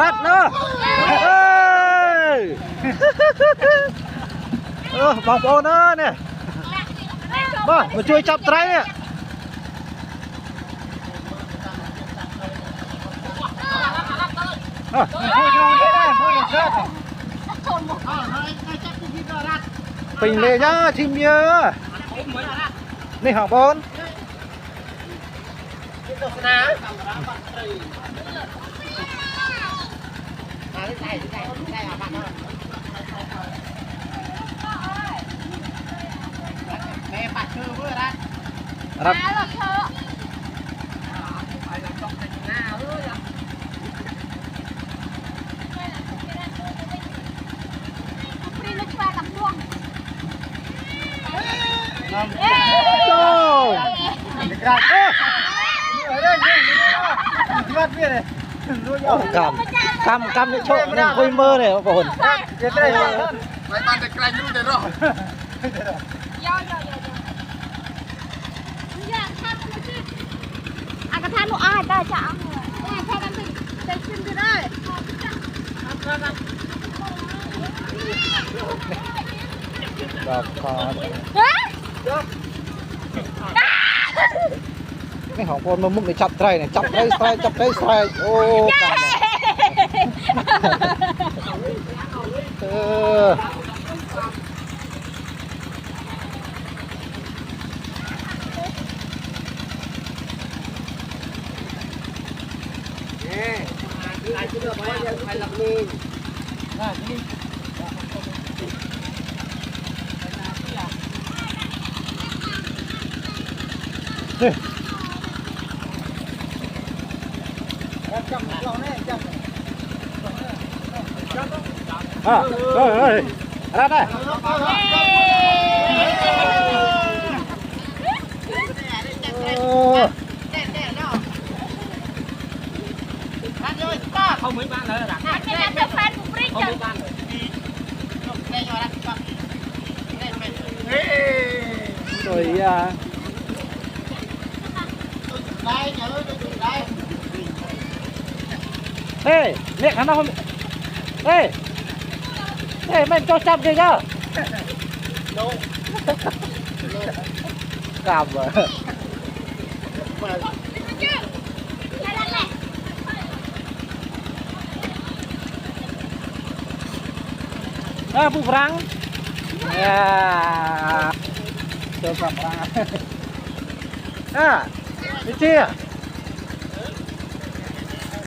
rát nữa bóng bồn nữa nè mà chui chập trái nè bình lệ nhá chim nhớ này hỏng bồn rát cam để trộn nên quay mơ này có hồn anh có than nó ai ta chả than anh tình xin từ đây cái hỏng con mà múc để chặt tray này chặt tray ô cam rồi ra đây không mấy bạn nữa rồi ê mẹ khả năng không ê mình cho chậm kìa nhá càm rồi phụ phẳng cho phẳng đi chia